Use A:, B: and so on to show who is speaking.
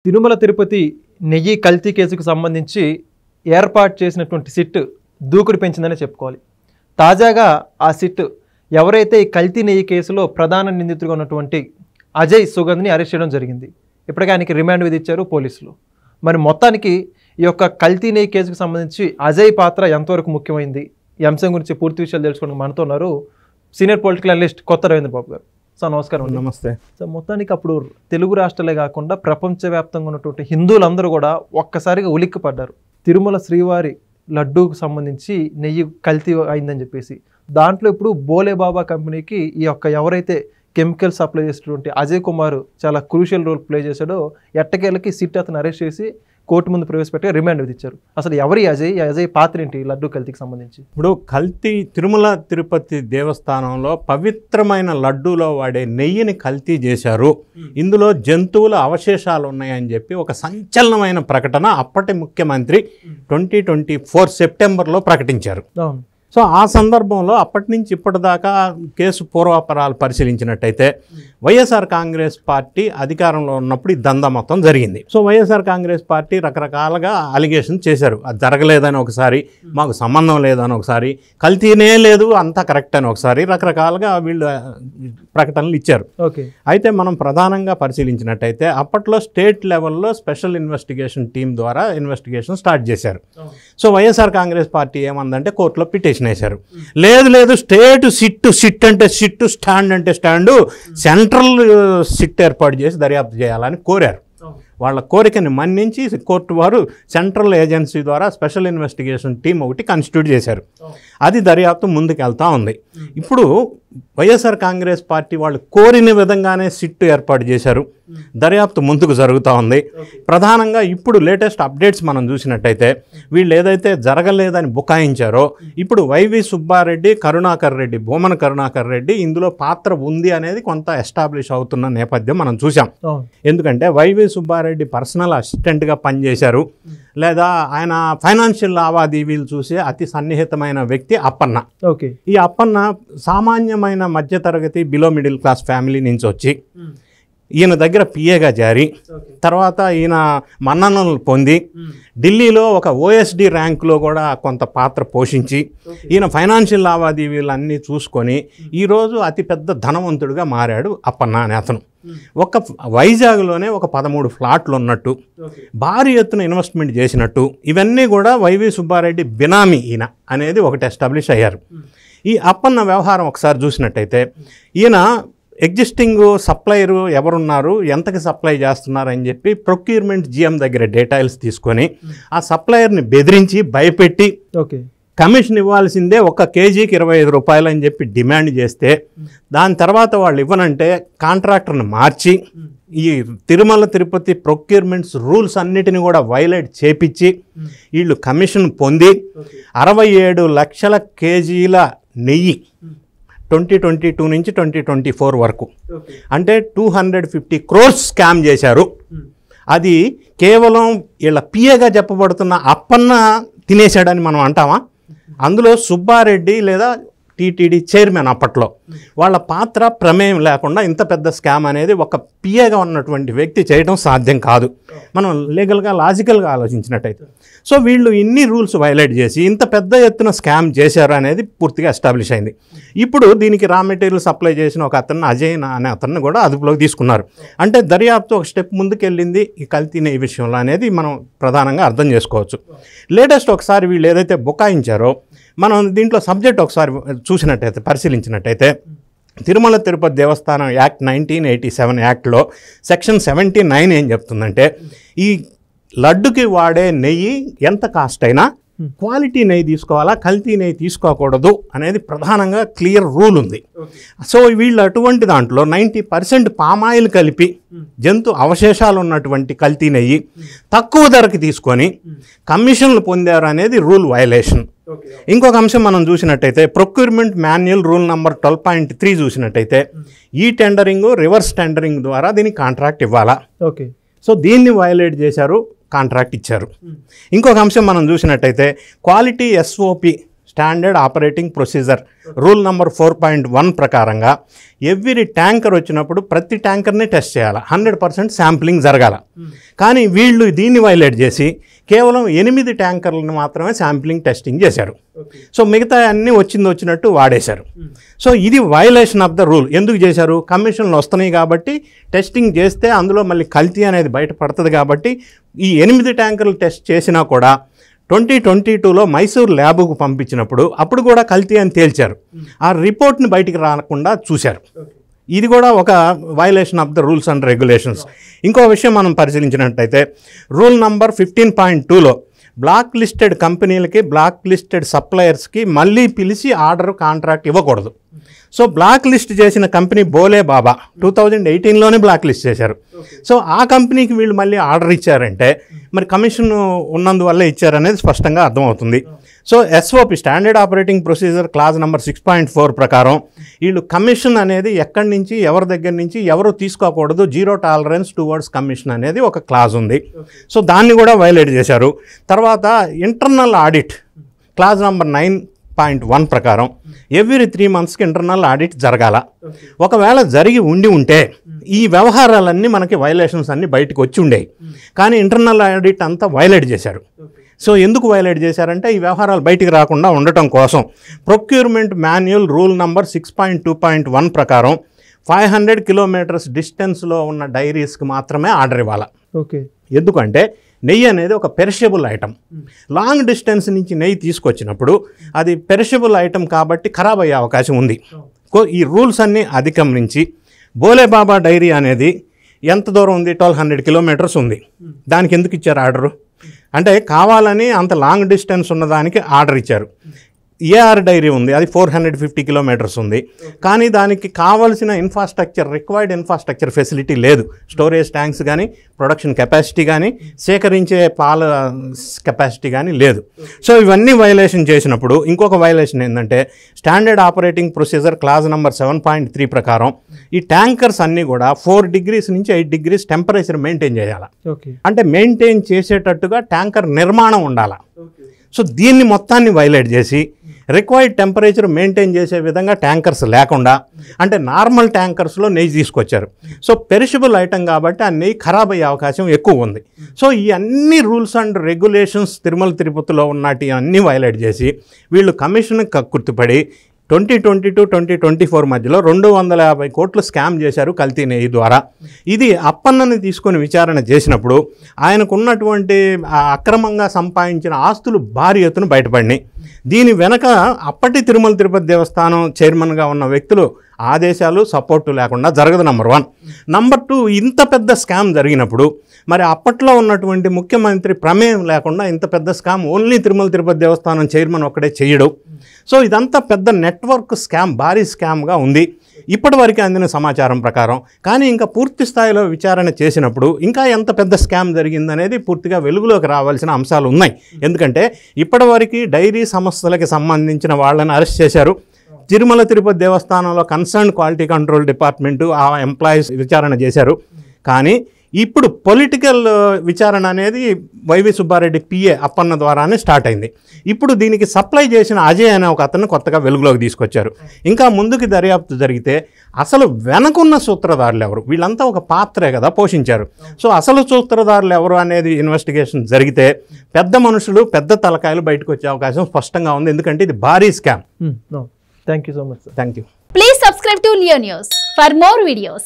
A: తిరుమల తిరుపతి నెయ్యి కల్తీ కేసుకు సంబంధించి ఏర్పాటు చేసినటువంటి సిట్ దూకుడు పెంచిందనే చెప్పుకోవాలి. తాజాగా ఆ సిట్ ఎవరైతే ఈ కల్తీ నెయ్యి కేసులో ప్రధాన నిందితుడిగా ఉన్నటువంటి అజయ్ సుగంధ్ని అరెస్ట్ చేయడం జరిగింది. ఇప్పటికే ఆయనకి రిమాండ్ విధించారు పోలీసులు. మరి మొత్తానికి ఈ యొక్క కల్తీ నెయ్యి కేసుకు సంబంధించి అజయ్ పాత్ర ఎంతవరకు ముఖ్యమైంది, ఈ అంశం గురించి పూర్తి విషయాలు తెలుసుకోవడానికి మనతో ఉన్నారు సీనియర్ పొలిటికల్ అనలిస్ట్ కొత్త రవీంద్ర బాబు గారు. సార్ నమస్కారం.
B: నమస్తే
A: సార్, మొత్తానికి అప్పుడు తెలుగు రాష్ట్రాలే కాకుండా ప్రపంచవ్యాప్తంగా ఉన్నటువంటి హిందువులందరూ కూడా ఒక్కసారిగా ఉలిక్కిపడ్డారు. తిరుమల శ్రీవారి లడ్డూకు సంబంధించి నెయ్యి కల్తీ అయిందని చెప్పేసి. దాంట్లో ఇప్పుడు బోలే బాబా కంపెనీకి ఈ యొక్క ఎవరైతే కెమికల్ సప్లై చేసేటువంటి అజయ్ కుమార్ చాలా క్రూషియల్ రోల్ ప్లే చేశాడో ఎట్టకేళ్ళకి సిట్ అతను అరెస్ట్ చేసి కోర్టు ముందు ప్రవేశపెట్టి రిమాండ్ విధించారు. అసలు ఎవరి అజయ్ పాత్ర ఏంటి లడ్డూ కల్తీకి సంబంధించి?
B: ఇప్పుడు కల్తీ తిరుమల తిరుపతి దేవస్థానంలో పవిత్రమైన లడ్డూలో వాడే నెయ్యిని కల్తీ చేశారు, ఇందులో జంతువుల అవశేషాలు ఉన్నాయని చెప్పి ఒక సంచలనమైన ప్రకటన అప్పటి ముఖ్యమంత్రి 2024 సెప్టెంబర్లో ప్రకటించారు. సో ఆ సందర్భంలో అప్పటి నుంచి ఇప్పటిదాకా కేసు పూర్వాపరాలు పరిశీలించినట్టయితే వైఎస్ఆర్ కాంగ్రెస్ పార్టీ అధికారంలో ఉన్నప్పుడు ఈ దందా మొత్తం జరిగింది. సో వైఎస్ఆర్ కాంగ్రెస్ పార్టీ రకరకాలుగా అలిగేషన్ చేశారు. అది జరగలేదని ఒకసారి, మాకు సంబంధం లేదని ఒకసారి, కల్తీనే లేదు అంతా కరెక్ట్ అని ఒకసారి, రకరకాలుగా వీళ్ళు ప్రకటనలు ఇచ్చారు. అయితే మనం ప్రధానంగా పరిశీలించినట్టయితే అప్పట్లో స్టేట్ లెవెల్లో స్పెషల్ ఇన్వెస్టిగేషన్ టీం ద్వారా ఇన్వెస్టిగేషన్ స్టార్ట్ చేశారు. సో వైఎస్ఆర్ కాంగ్రెస్ పార్టీ ఏమందంటే కోర్టులో పిటిషన్ వేశారు. లేదు సిట్ అంటే సిట్టు, స్టాండ్ అంటే స్టాండు, సెంట్రల్ సిట్ ఏర్పాటు చేసి దర్యాప్తు చేయాలని కోరారు. వాళ్ళ కోరికని మన్నించి కోర్టు వారు సెంట్రల్ ఏజెన్సీ ద్వారా స్పెషల్ ఇన్వెస్టిగేషన్ టీం ఒకటి కాన్స్టిట్యూట్ చేశారు. అది దర్యాప్తు ముందుకు వెళ్తూ ఉంది. ఇప్పుడు వైఎస్ఆర్ కాంగ్రెస్ పార్టీ వాళ్ళు కోరిన విధంగానే సిట్టు ఏర్పాటు చేశారు. దర్యాప్తు ముందుకు జరుగుతూ ఉంది. ప్రధానంగా ఇప్పుడు లేటెస్ట్ అప్డేట్స్ మనం చూసినట్టయితే వీళ్ళు ఏదైతే జరగలేదని బుకాయించారో ఇప్పుడు వైవి సుబ్బారెడ్డి, భూమన కరుణాకర్ రెడ్డి ఇందులో పాత్ర ఉంది అనేది కొంత ఎస్టాబ్లిష్ అవుతున్న నేపథ్యం మనం చూసాం. ఎందుకంటే వైవి సుబ్బారెడ్డి పర్సనల్ అసిస్టెంట్గా పనిచేశారు, లేదా ఆయన ఫైనాన్షియల్ లావాదేవీలు చూసే అతి సన్నిహితమైన వ్యక్తి అప్పన్న. ఈ అప్పన్న సామాన్యమైన మధ్యతరగతి బిలో మిడిల్ క్లాస్ ఫ్యామిలీ నుంచి వచ్చి ఈయన దగ్గర పిఏగా జారి, తర్వాత ఈయన మన్ననలు పొంది ఢిల్లీలో ఒక ఓఎస్డి ర్యాంకులో కూడా కొంత పాత్ర పోషించి ఈయన ఫైనాన్షియల్ లావాదేవీలు అన్నీ చూసుకొని ఈరోజు అతిపెద్ద ధనవంతుడిగా మారాడు అప్పన్న అనే అతను. ఒక వైజాగ్లోనే ఒక 13 ఫ్లాట్లు ఉన్నట్టు, భారీ ఎత్తున ఇన్వెస్ట్మెంట్ చేసినట్టు, ఇవన్నీ కూడా వైవి సుబ్బారెడ్డి బినామీ ఈయన అనేది ఒకటి ఎస్టాబ్లిష్ అయ్యారు. ఈ అప్పన్న వ్యవహారం ఒకసారి చూసినట్టయితే ఈయన ఎగ్జిస్టింగ్ సప్లయరు ఎవరున్నారు, ఎంతకి సప్లై చేస్తున్నారు అని చెప్పి ప్రొక్యూర్మెంట్ జిఎం దగ్గర డీటెయిల్స్ తీసుకొని ఆ సప్లయర్ని బెదిరించి భయపెట్టి కమిషన్ ఇవ్వాల్సిందే 1 కేజీకి 25 రూపాయలు అని చెప్పి డిమాండ్ చేస్తే దాని తర్వాత వాళ్ళు ఇవ్వనంటే కాంట్రాక్టర్ని మార్చి ఈ తిరుమల తిరుపతి ప్రొక్యూర్మెంట్స్ రూల్స్ అన్నిటిని కూడా వైలేట్ చేపించి వీళ్ళు కమిషన్ పొంది 67 లక్షల కేజీల నెయ్యి 2022 నుంచి 2024 వరకు అంటే 250 crores స్కామ్ చేశారు. అది కేవలం వీళ్ళ పిఏగా చెప్పబడుతున్న అప్పన్న తినేశాడని మనం అంటామా? అందులో సుబ్బారెడ్డి లేదా టీటీడీ చైర్మన్ అప్పట్లో వాళ్ళ పాత్ర ప్రమేయం లేకుండా ఇంత పెద్ద స్కామ్ అనేది ఒక పిఏగా ఉన్నటువంటి వ్యక్తి చేయడం సాధ్యం కాదు, మనం లీగల్గా లాజికల్గా ఆలోచించినట్టయితే. సో వీళ్ళు ఇన్ని రూల్స్ వైలేట్ చేసి ఇంత పెద్ద ఎత్తున స్కామ్ చేశారు అనేది పూర్తిగా ఎస్టాబ్లిష్ అయింది. ఇప్పుడు దీనికి రా మెటీరియల్ సప్లై చేసిన ఒక అతన్ని అజయ్ అనే అతన్ని కూడా అదుపులోకి తీసుకున్నారు. అంటే దర్యాప్తు ఒక స్టెప్ ముందుకెళ్ళింది ఈ కల్తీ నెయ్యి విషయంలో అనేది మనం ప్రధానంగా అర్థం చేసుకోవచ్చు. లేటెస్ట్ ఒకసారి వీళ్ళు ఏదైతే బుకాయించారో మనం దీంట్లో సబ్జెక్ట్ ఒకసారి చూసినట్టయితే పరిశీలించినట్టయితే తిరుమల తిరుపతి దేవస్థానం యాక్ట్ 1987 యాక్ట్లో సెక్షన్ 79 ఏం చెప్తుందంటే ఈ లడ్డుకి వాడే నెయ్యి ఎంత కాస్ట్ అయినా క్వాలిటీ నెయ్యి తీసుకోవాలా, కల్తీ నెయ్యి తీసుకోకూడదు అనేది ప్రధానంగా క్లియర్ రూల్ ఉంది. సో వీళ్ళు అటువంటి దాంట్లో 90% పామాయిల్ కలిపి జంతు అవశేషాలు ఉన్నటువంటి కల్తీ నెయ్యి తక్కువ ధరకి తీసుకొని కమిషన్లు పొందారు అనేది రూల్ వయలేషన్. ఇంకొక అంశం మనం చూసినట్టయితే ప్రొక్యూర్మెంట్ మాన్యువల్ రూల్ నెంబర్ 12.3 చూసినట్టయితే ఈ టెండరింగ్, రివర్స్ టెండరింగ్ ద్వారా దీనికి కాంట్రాక్ట్ ఇవ్వాలా. సో దీన్ని వయలేట్ చేశారు, కాంట్రాక్ట్ ఇచ్చారు. ఇంకొక అంశం మనం చూసినట్టయితే quality SOP standard operating procedure rule number 4.1 ప్రకారంగా ఎవ్రీ ట్యాంకర్ వచ్చినప్పుడు ప్రతి ట్యాంకర్ని టెస్ట్ చేయాలి, 100% శాంప్లింగ్ జరగాల. కానీ వీళ్ళు దీన్ని వైలేట్ చేసి కేవలం 8 ట్యాంకర్లను మాత్రమే శాంప్లింగ్ టెస్టింగ్ చేశారు. సో మిగతా అన్నీ వచ్చినట్టు వాడేశారు. సో ఇది వైలేషన్ ఆఫ్ ద రూల్. ఎందుకు చేశారు? కమిషన్లు వస్తున్నాయి కాబట్టి టెస్టింగ్ చేస్తే అందులో మళ్ళీ కల్తీ అనేది బయటపడుతుంది కాబట్టి ఈ 8 ట్యాంకర్లు టెస్ట్ చేసినా కూడా 2022లో మైసూర్ ల్యాబ్కు పంపించినప్పుడు అప్పుడు కూడా కల్తీ అని తేల్చారు. ఆ రిపోర్ట్ని బయటికి రాకుండా చూశారు. ఇది కూడా ఒక violation of the rules and regulations. ఇంకో విషయం మనం పరిశీలించినట్టయితే రూల్ నంబర్ 15.2లో బ్లాక్ లిస్టెడ్ కంపెనీలకి బ్లాక్ లిస్టెడ్ సప్లయర్స్కి మళ్ళీ పిలిచి ఆర్డర్ కాంట్రాక్ట్ ఇవ్వకూడదు. సో బ్లాక్ లిస్ట్ చేసిన కంపెనీ బోలే బాబా 2018లోనే బ్లాక్ లిస్ట్ చేశారు. సో ఆ కంపెనీకి వీళ్ళు మళ్ళీ ఆర్డర్ ఇచ్చారంటే మరి కమిషన్ ఉన్నందువల్ల ఇచ్చారనేది స్పష్టంగా అర్థమవుతుంది. So SOP standard operating procedure clause number 6.4 ప్రకారం వీళ్ళు కమిషన్ అనేది ఎక్కడి నుంచి ఎవరి దగ్గర నుంచి ఎవరు తీసుకోకూడదు, 0 టాలరెన్స్ టువర్డ్స్ కమిషన్ అనేది ఒక క్లాజ్ ఉంది. సో దాన్ని కూడా వైలేట్ చేశారు. తర్వాత ఇంటర్నల్ ఆడిట్ క్లాజ్ నెంబర్ 9.1 ప్రకారం ఎవ్రీ 3 monthsకి ఇంటర్నల్ ఆడిట్ జరగాల. ఒకవేళ జరిగి ఉంటే ఈ వ్యవహారాలన్నీ మనకి వైలేషన్స్ అన్నీ బయటకు వచ్చి ఉండేవి. కానీ ఇంటర్నల్ ఆడిట్ అంతా వైలేట్ చేశారు. సో ఎందుకు వైలేట్ చేశారంటే ఈ వ్యవహారాలు బయటికి రాకుండా ఉండటం కోసం ప్రొక్యూర్మెంట్ మాన్యువల్ రూల్ నంబర్ 6.2.1 ప్రకారం 500 kilometers డిస్టెన్స్లో ఉన్న డైరీస్కి మాత్రమే ఆర్డర్ ఇవ్వాలి.
A: ఓకే.
B: ఎందుకంటే నెయ్యి అనేది ఒక పెరిషబుల్ ఐటమ్. లాంగ్ డిస్టెన్స్ నుంచి నెయ్యి తీసుకొచ్చినప్పుడు అది పెరిషబుల్ ఐటమ్ కాబట్టి ఖరాబ్ అయ్యే అవకాశం ఉంది. ఈ రూల్స్ అన్నీ అధిగమించి బోలేబాబా డైరీ అనేది ఎంత దూరం ఉంది? 1200 kilometers ఉంది. దానికి ఎందుకు ఇచ్చారు ఆర్డరు? అంటే కావాలని అంత లాంగ్ డిస్టెన్స్ ఉన్నదానికి ఆర్డర్ ఇచ్చారు. ఏఆర్ డైరీ ఉంది, అది 450 kilometers ఉంది. కానీ దానికి కావాల్సిన రిక్వైర్డ్ ఇన్ఫ్రాస్ట్రక్చర్ ఫెసిలిటీ లేదు. స్టోరేజ్ ట్యాంక్స్ కానీ, ప్రొడక్షన్ కెపాసిటీ కానీ, సేకరించే పాల కెపాసిటీ కానీ లేదు. సో ఇవన్నీ వైలేషన్ చేసినప్పుడు ఇంకొక వైలేషన్ ఏంటంటే standard operating procedure clause number 7.3 ప్రకారం ఈ ట్యాంకర్స్ అన్నీ కూడా 4 degrees నుంచి 8 degrees టెంపరేచర్ మెయింటైన్ చేయాలి. అంటే మెయింటైన్ చేసేటట్టుగా ట్యాంకర్ నిర్మాణం ఉండాలి. సో దీన్ని మొత్తాన్ని వైలేట్ చేసి రిక్వైర్డ్ టెంపరేచర్ మెయింటైన్ చేసే విధంగా ట్యాంకర్స్ లేకుండా అంటే నార్మల్ ట్యాంకర్స్లో నెయ్యి తీసుకొచ్చారు. సో పెరిషబుల్ ఐటమ్ కాబట్టి ఆ నెయ్యి ఖరాబ్ అయ్యే అవకాశం ఎక్కువ ఉంది. సో ఈ అన్ని రూల్స్ అండ్ రెగ్యులేషన్స్ తిరుమల తిరుపతిలో ఉన్నటి అన్నీ వైలేట్ చేసి వీళ్ళు కమిషన్ కక్కుర్తిపడి 2022-2024 మధ్యలో 250 కోట్లు స్కామ్ చేశారు కల్తీ నెయ్యి ద్వారా. ఇది అప్పన్నని తీసుకొని విచారణ చేసినప్పుడు ఆయనకున్నటువంటి అక్రమంగా సంపాదించిన ఆస్తులు భారీ ఎత్తున బయటపడినాయి. దీని వెనక అప్పటి తిరుమల తిరుపతి దేవస్థానం చైర్మన్గా ఉన్న వ్యక్తులు ఆదేశాలు సపోర్టు లేకుండా జరగదు. నంబర్ 1. నంబర్ 2, ఇంత పెద్ద స్కామ్ జరిగినప్పుడు మరి అప్పట్లో ఉన్నటువంటి ముఖ్యమంత్రి ప్రమేయం లేకుండా ఇంత పెద్ద స్కామ్ ఓన్లీ తిరుమల తిరుపతి దేవస్థానం చైర్మన్ ఒక్కడే చేయడు. సో ఇదంతా పెద్ద నెట్వర్క్ స్కామ్, భారీ స్కామ్గా ఉంది ఇప్పటివరకు అందిన సమాచారం ప్రకారం. కానీ ఇంకా పూర్తి స్థాయిలో విచారణ చేసినప్పుడు ఇంకా ఎంత పెద్ద స్కామ్ జరిగిందనేది పూర్తిగా వెలుగులోకి రావాల్సిన అంశాలు ఉన్నాయి. ఎందుకంటే ఇప్పటివరకు డైరీ సంస్థలకి సంబంధించిన వాళ్ళని అరెస్ట్ చేశారు. తిరుమల తిరుపతి దేవస్థానంలో కన్సర్న్ క్వాలిటీ కంట్రోల్ డిపార్ట్మెంటు ఆ ఎంప్లాయీస్ విచారణ చేశారు. కానీ ఇప్పుడు పొలిటికల్ విచారణ అనేది వైవి సుబ్బారెడ్డి పిఏ అప్పన్న ద్వారానే స్టార్ట్ అయింది. ఇప్పుడు దీనికి సప్లై చేసిన అజయ్ అనే ఒక అతను కొత్తగా వెలుగులోకి తీసుకొచ్చారు. ఇంకా ముందుకు దర్యాప్తు జరిగితే అసలు వెనకున్న సూత్రధారులు ఎవరు, వీళ్ళంతా ఒక పాత్రే కదా పోషించారు. సో అసలు సూత్రధారులు ఎవరు అనేది ఇన్వెస్టిగేషన్ జరిగితే పెద్ద మనుషులు, పెద్ద తలకాయలు బయటకు వచ్చే అవకాశం స్పష్టంగా ఉంది. ఎందుకంటే ఇది భారీ scam.
A: Thank you so much.
B: Thank you.
C: Please subscribe to Leo News for more videos.